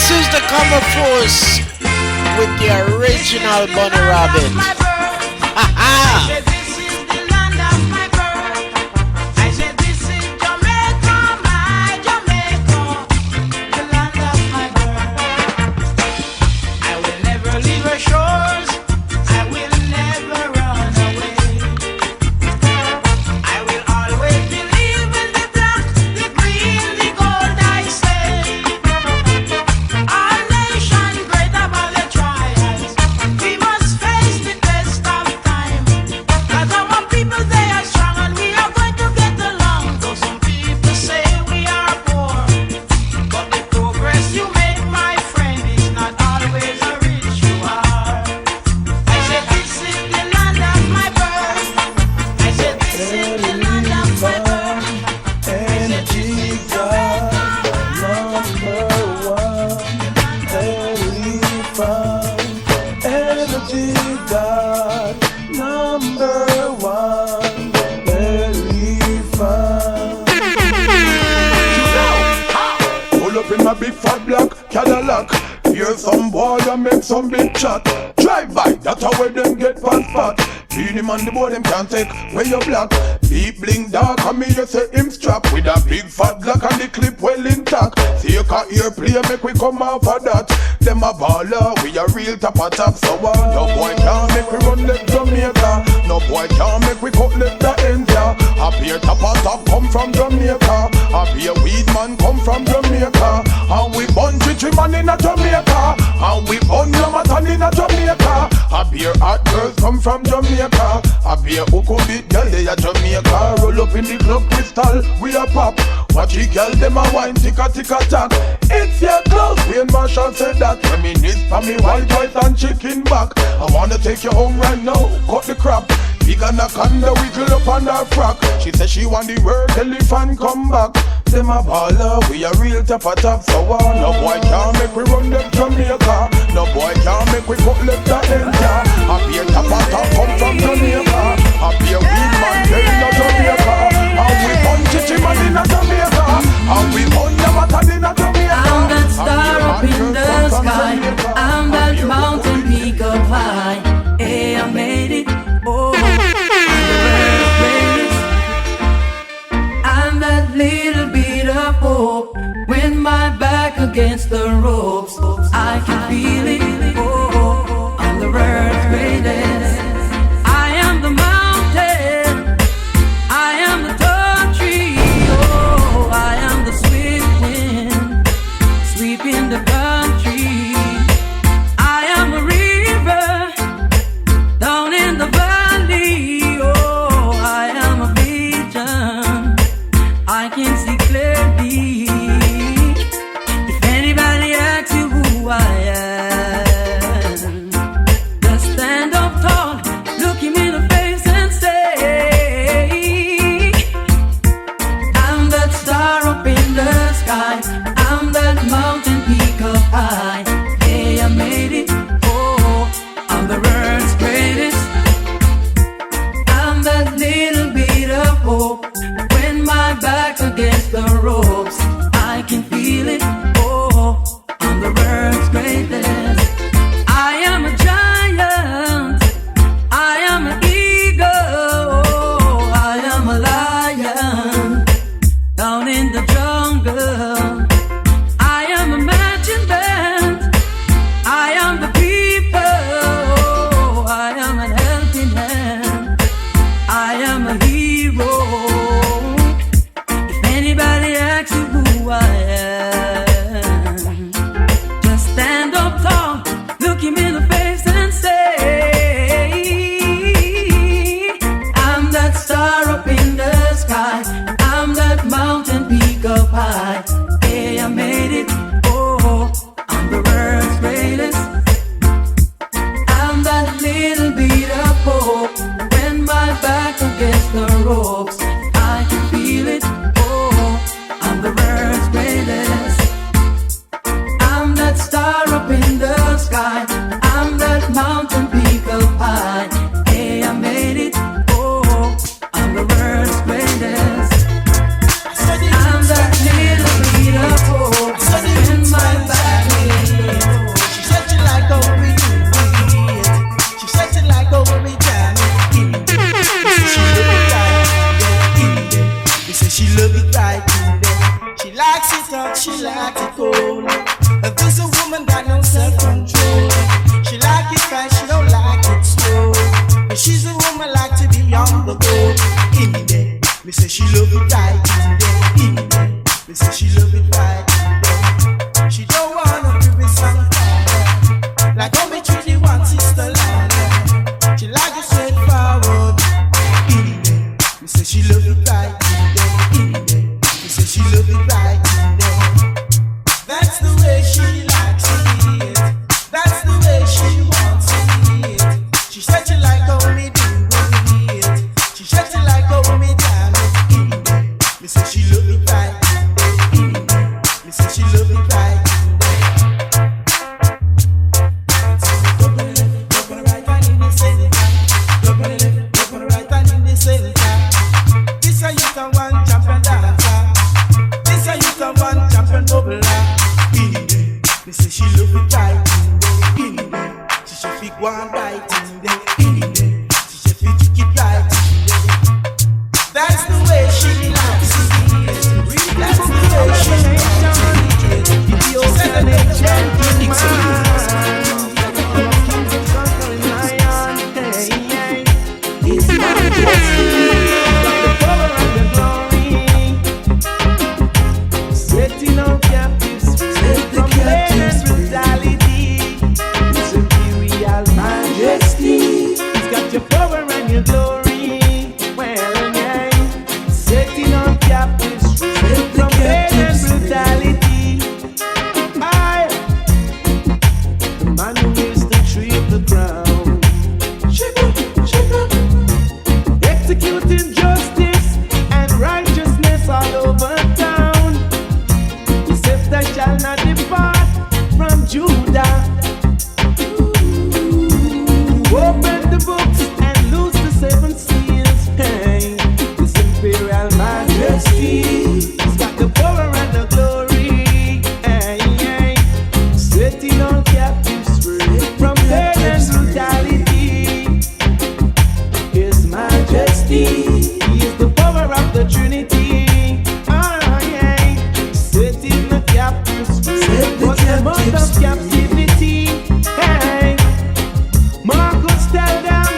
This is the common force with the original Bunny Rabbit. Ha ha! Some big chat, drive by, that's how where them get fast spot. Beat him on the board, them can't take where you block. Deep bling dark, and me you say him strap with a big fat block and the clip well intact. See you can hear play, make we come off of that. Them a baller, we a real top of top. So no boy can't make we run left Jamaica. No boy can't make we cut left the ends, yeah. A beer top of top come from Jamaica. A beer weed man come from Jamaica. And we bun chichi man in a Jamaica. And we bun Yamatan in a Jamaica. A beer hot girls come from Jamaica. A beer uku beat girl they a Jamaica. Roll up in the club crystal, we a pop. Watch the girl them a wine ticka ticka tack. It's your clothes, Wayne Marshall said that. Reminisce for me white rice and chicken back. I wanna take you home right now, cut the crap. Big anaconda wiggle up on her frock. She said she want the word elephant come back. Them a baller, we a real top of top. So no boy can't make we run them Jamaica. No boy can't make we cut left the end, yeah. A beer top of top come from Jamaica. A beer weed man there in a Jamaica. And we bun chichi man in a Jamaica. And we bun Yamatan in a Jamaica. I'm that star up in the sky. I'm that mountain peak up high. Hey, I made it. Oh, I'm that little bit of hope. When my back against the ropes, I can feel it. Oh, I'm the world's greatest. I am the mountain. I am the tall tree. Oh, I am the swift wind sweeping the country. I am a river down in the valley. Oh, I am a vision. I can see clearly. If anybody asks you who I am, just stand up tall, look him in the face and say, I'm that star up in the sky. I'm that mountain peak up high. way she likes it. That's the way she wants it. She said she like how me do it. She said she like how me jam it. Me say she love it right. Me say she love it right. One right in there, she said we took it right in there. That's the way she likes it. That's the way she likes it. She said it's my destiny. Got the power and the glory, setting out captives from pain and brutality. Majesty, it's got your power and your glory. Well, yeah, setting on captives from pain and brutality. I, the man who is the tree of the crown, executing justice and righteousness all over town. He says that shall not depart from Judah. Open the books and loose the seven seals. Hey, this imperial majesty has got the power and the glory. Hey, hey, setting all captives free from pain and brutality. His majesty, he is the power of the Trinity. Ah, yeah, setting the captives free. What's the month of captivity? Hey. Marcus tell them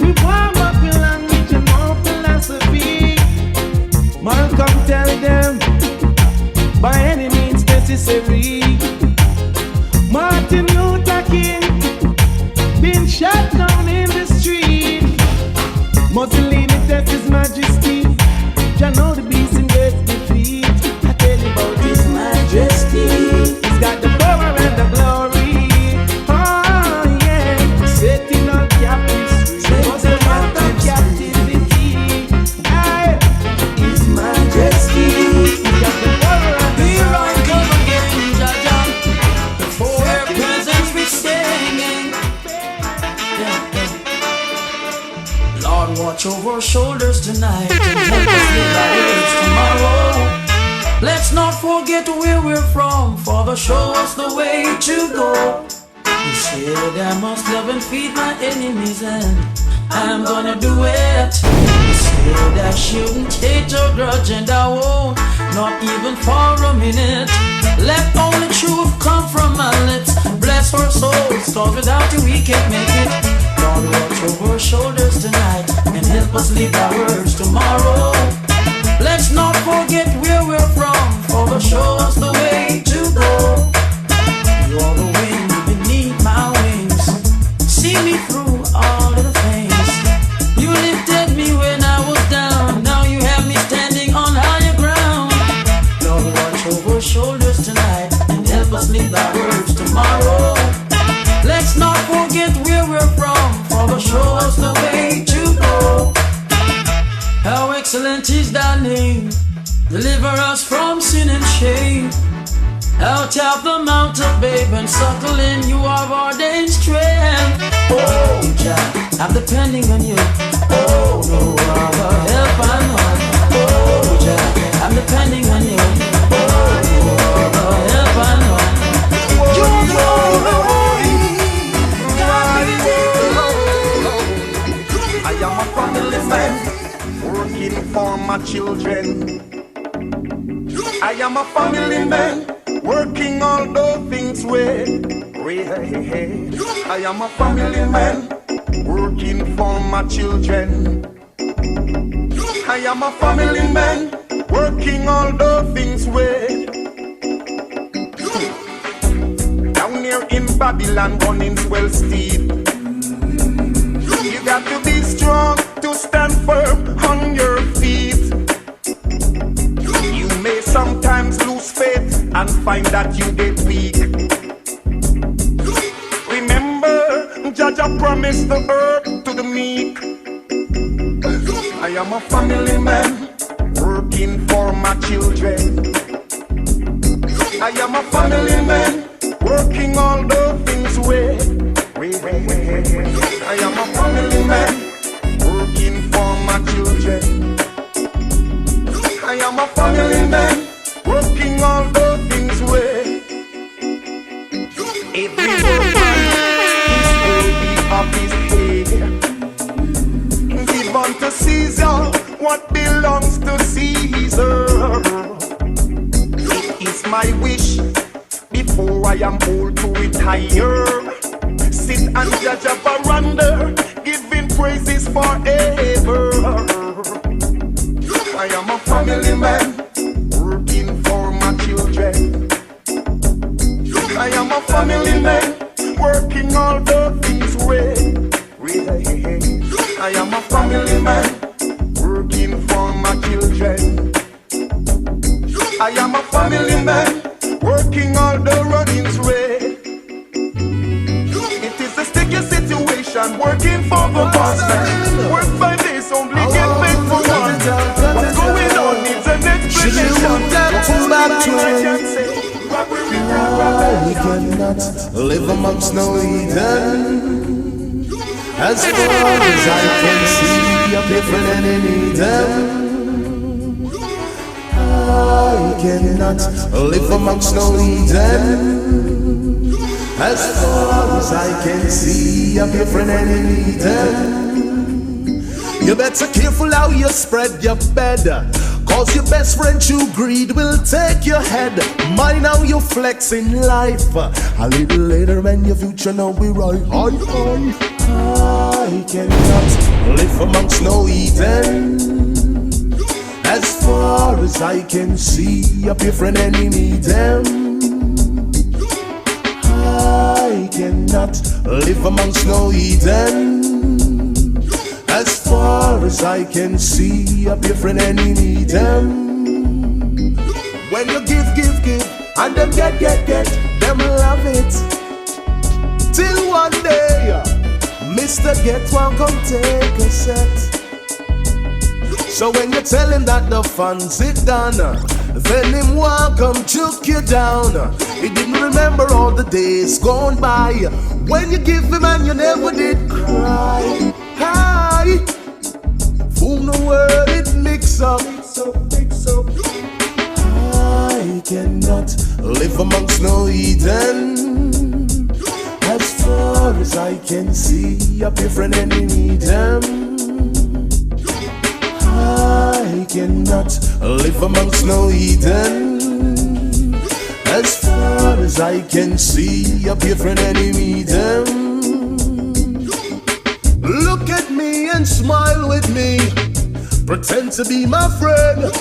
we want more language and more philosophy. Malcolm tell them by any means necessary. Martin Luther King been shot down in the street. Mussolini test his majesty. Jah know the beast in great defeat. I tell you about his majesty. He's got the power and the glory. Setting on captives free. What's the month of captivity? I, His Majesty, He got the power and the Here I come again, Jah-Jah. Before your presence we singing. Yeah. Lord, watch over our shoulders tonight and help us live our words tomorrow. Let's not forget where we're from, Father, show us the way to go. You said I must love and feed my enemies, and I'm gonna do it. You said I shouldn't hate or grudge, and I won't, not even for a minute. Let only truth come from my lips. Bless our souls, cause without you we can't make it. Lord, watch over our shoulders tonight and help us live our words tomorrow. Let's not forget where we're from, Father, show us the way to go. You're the wind beneath my wings, see me through all of the things. You lifted me when I was down, now you have me standing on higher ground. Lord, watch over shoulders tonight and help us live our words tomorrow. Let's not forget where we're from, Father, show us the way to go. How excellent is thy name, deliver us from sin and shame. Out of the mount of babe and suckling, you have ordained strength. Oh, Jah, I'm depending on you. Oh, no other help I know. Oh, Jah, I'm depending on you. Oh, no other help I know. You know I am a family man, working for my children. I am a family man, working all those things well. I am a family man, working for my children. I am a family man, working all those things well. Down here in Babylon, running well steep. You got to be strong to stand firm on your feet. You may sometimes lose faith and find that you get weak. Remember, Jaja promised the earth to the meek. I am a family man, working for my children. I am a family man, working all the things way. I am a family man, working for my children. I am a family man, working all the things way. Every man is worthy of his head. Give unto Caesar what belongs to Caesar. It is my wish before I am old to retire. Sit and judge a veranda, giving praises forever. I am a family man, working for my children. I am a family man, working all the things way. I am a family man, working for my children. I am a family man, working all the runnings way. It is a sticky situation, working for the master. Work 5 days, only get paid for one. What's going on needs an explanation. I cannot live amongst no heathen. As far as I can see, I'm different than any them. I cannot live amongst no heathen. As far as I can see, I'm different than any them. You better careful how you spread your bed, cause your best friend true greed will take your head. Mind how you flex in life. A little later when your future now be right. I cannot live amongst no heathen. As far as I can see, a different enemy them. I cannot live amongst no heathen. As far as I can see, a different enemy them. When you give, and them get, them love it. Till one day, Mr. Get One come take a set. So when you tell him that the fun's it done, then him want come choke you down. He didn't remember all the days gone by when you give him and you never did cry. Hi, fool the word it mix up. I cannot live amongst no heathen. As far as I can see, a different enemy them. I cannot live amongst no heathen. As far as I can see, a different enemy them. Look at me and smile with me, pretend to be my friend.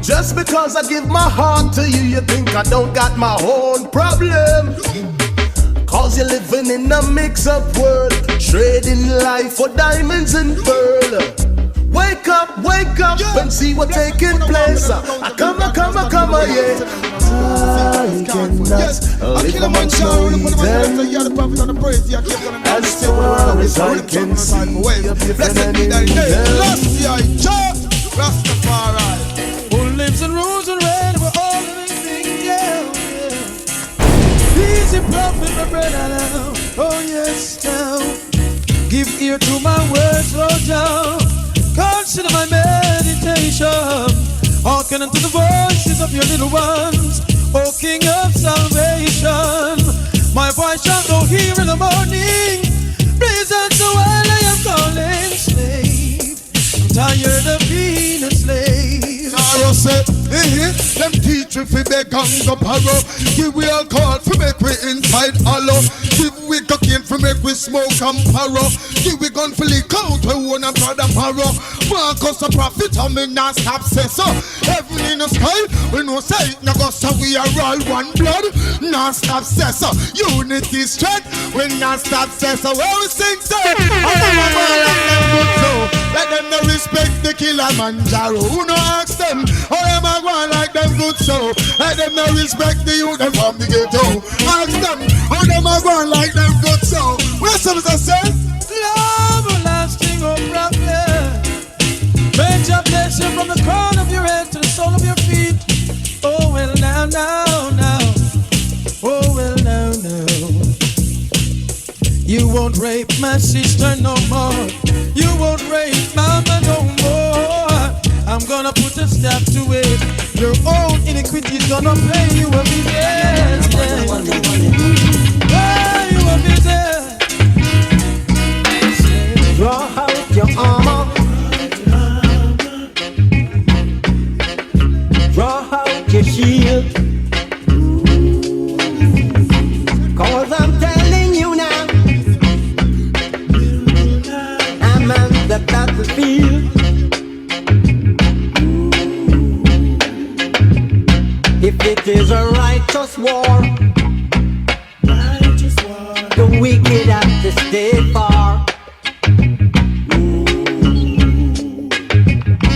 Just because I give my heart to you, you think I don't got my own problem. Cause you're living in a mix-up world, trading life for diamonds and pearl. Wake up, and see what's taking place. I come, yeah. I cannot live amongst no heathen. As far as I can see, a different enemy. Who lives in rules and red, we're all living, yeah. Easy prophet, my brother, now. Oh yes, now. Give ear to my words, slow down. Consider my meditation, hearken unto the voices of your little ones, O King of salvation. My voice shall go here in the morning, please answer while I am calling slave. I'm tired of being a slave. Sorrow say, them teach we fi beg and go borrow. Give we all call fi make we inside hollow. Give we cocky came from make we smoke and parrow. Give we gun for lick out, we want a brother parrow. Marcus a prophet, and me not stop say so. Heaven in the sky, we know say it, no go so we are all one blood. Not stop say so. Unity strength, we not stop say so. Where we sing say, let them no respect the killer Manjaro. Who no ask them, how them a go like them good so. Let them no respect the youth them from the ghetto. Ask them, how them a go like them good so. Where some say, love lasting, oh brother. May Jah bless you from the crown of your head to the sole of your feet. Oh well now, now, now. Oh well now, now. You won't rape my sister no more. You won't rape mama no more. I'm gonna put a stop to it. Your own iniquity's gonna pay you a bit. Pay you a bit. Draw out your armor. Draw out your shield. Cause I'm telling you now, I'm on the battlefield. If it is a righteous war, the wicked have to stay far.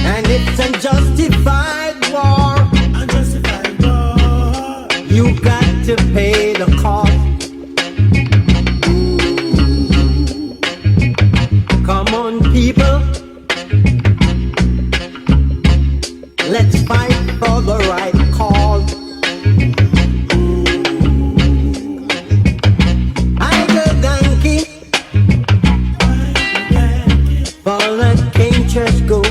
And it's a justified war. You got to pay the cost. Come on, people. Let's fight for the right cause. I go donkey for the king church go.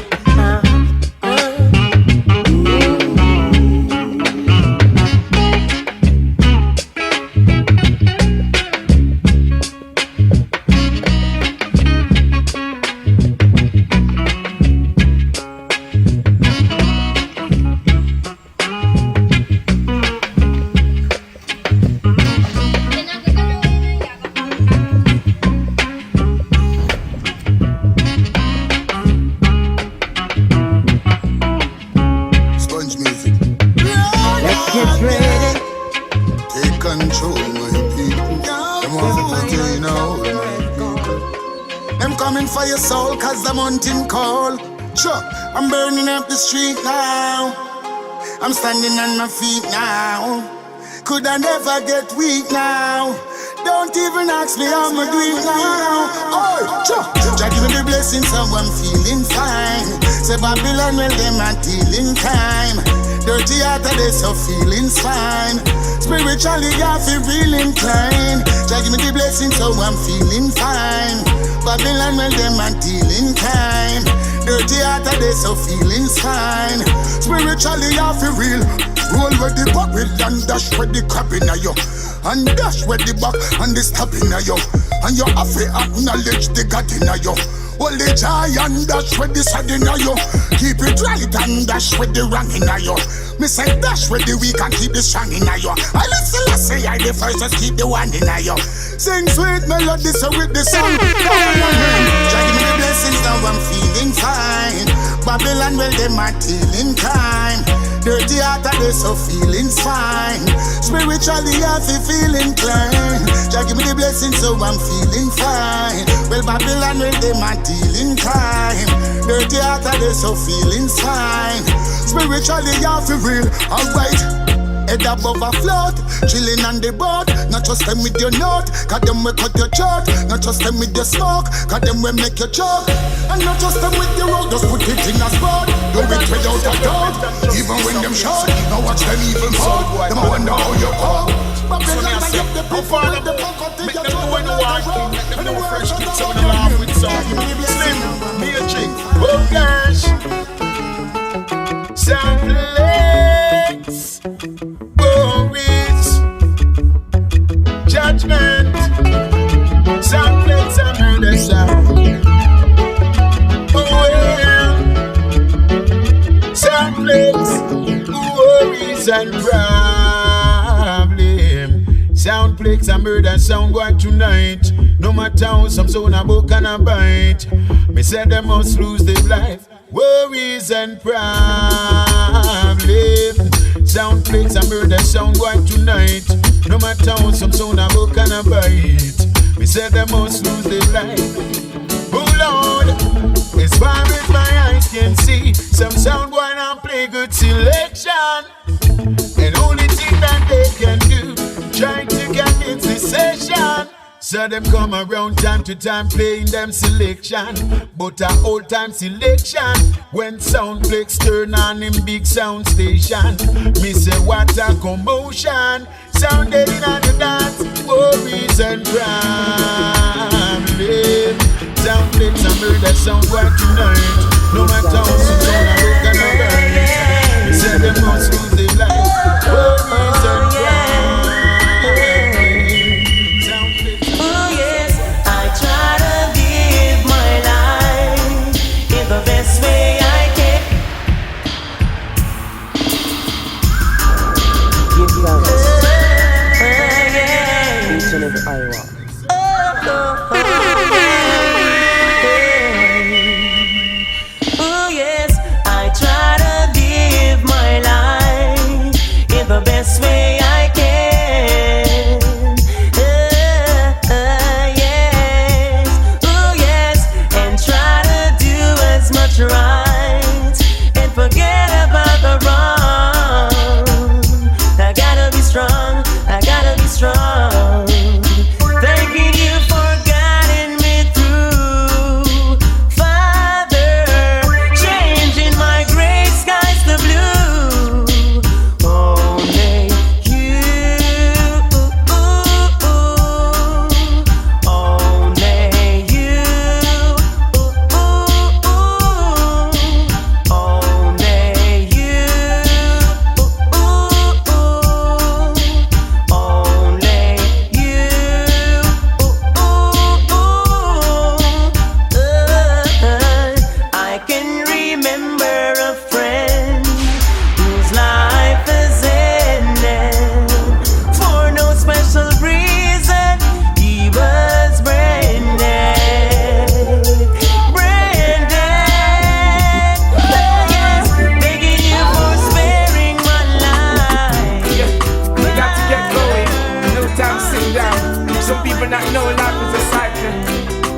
I'm burning up the street now. I'm standing on my feet now. Could I never get weak now? Don't even ask me how I'm doing now. Oh, Jah give me the blessing, so I'm feeling fine. Say Babylon, well, them are dealing time. Dirty heart of this, so feeling's fine. Spiritually, I feel real inclined. Jah give me the blessing, so I'm feeling fine. Babylon, well, them are dealing time. Dirty heart of this, so feeling's fine. Spiritually, I feel real. Roll with the barrel and dash with the crab in a yo. And dash with the back and the stab in a yo. And you have to acknowledge the God in a yo. Hold the giant dash with the sad in a yo. Keep it right and dash with the wrong in a yo. Me say dash with the weak and keep the strong in a yo. I listen, I say I the first, just keep the one in a yo. Sing sweet melody so with the song. Jah give me the blessings, now I'm feeling fine. Babylon, well, them are tilling time. Dirty heart of this, so feeling's fine. Spiritually, I feel inclined. Jah give me the blessings, so I'm feeling fine. Well, Babylon, well, them are dealing time. Dirty heart of this, so feeling's fine. Spiritually, I feel real, alright. Head above a float, chilling on the boat. Not just them with your note, cause them will cut your chart. Not just them with your smoke, cause them will make you choke. And not just them with your road, just put it in a spot. Do it without a doubt, even when them shout. Now watch them even fall, them I wonder how you fall. So me I say, how far them go? Make them do when you want to. Make them know fresh kicks on the laugh with some slim, magic, oh gosh. Some legs, worries, judgment, some plates and murder sound. Oh yeah, some plates, worries and problem. Sound Soundflakes and murder sound going tonight. No matter how some sound a book and a bite. Me said they must lose their life. Worries and problems. Soundflakes and murder sound going tonight. No matter how some sound a book and a bite. Me said they must lose their life. Oh Lord, as far as my eyes can see, some sound going and play good selection. And only thing that they can do, trying to get into the session. So them come around time to time playing them selection. But a old time selection, when Soundflakes turn on in big sound station. Me say what a commotion, sounded in on the dance, worries and problems. Soundflakes and murder sound white tonight. No matter how some sound I look and I burn. Me say them must lose their life, worries and problems. The best way I can. Give thanks. Each and every hour. Oh yes, I try to live my life in the best way I can. Yes, oh yes, and try to do as much right and forget about the wrong. I gotta be strong, I gotta be strong. Thanking you for guiding me through, Father, changing my gray skies to blue. Only you, only you, only you, only you. I can remember a friend whose life is ended for no special reason. He was branded, branded. Yes, begging you for sparing my life. We got to get going, no time to sit down. Some people not know life is a cycle.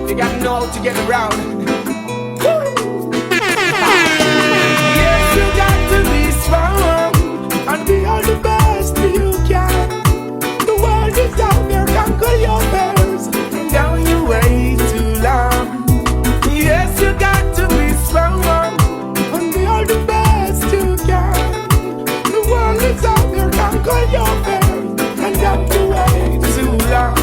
They gotta know how to get around. Yes, you got to be strong and be all the best you can. The world is out there, conquer your fears. Down you way too long. Yes, you got to be strong and be all the best you can. The world is out there, conquer your fears. And down you way too long.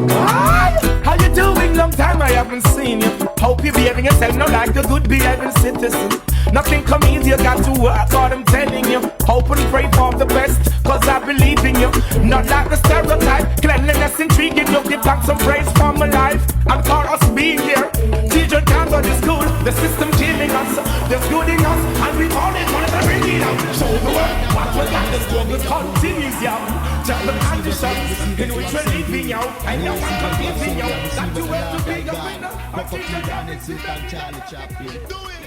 Hi, how you doing? Long time I haven't seen you. Hope you're behaving yourself now like a good behaving citizen. Nothing come easy, you got to work hard, I'm telling you. Hope and pray for the best, cause I believe in you. Not like the stereotype, cleanliness intriguing you. Give thanks and praise for my life and for us being here. Children can't go to school, the system killing us. There's good in us, and we all need to bring it out. Show the world what we got, the struggle continues, yeah. Tell the conditions in which we're living out. And no one can give in you that you have to be a winner. Pop up your garnets, you can Charlie Chaplin.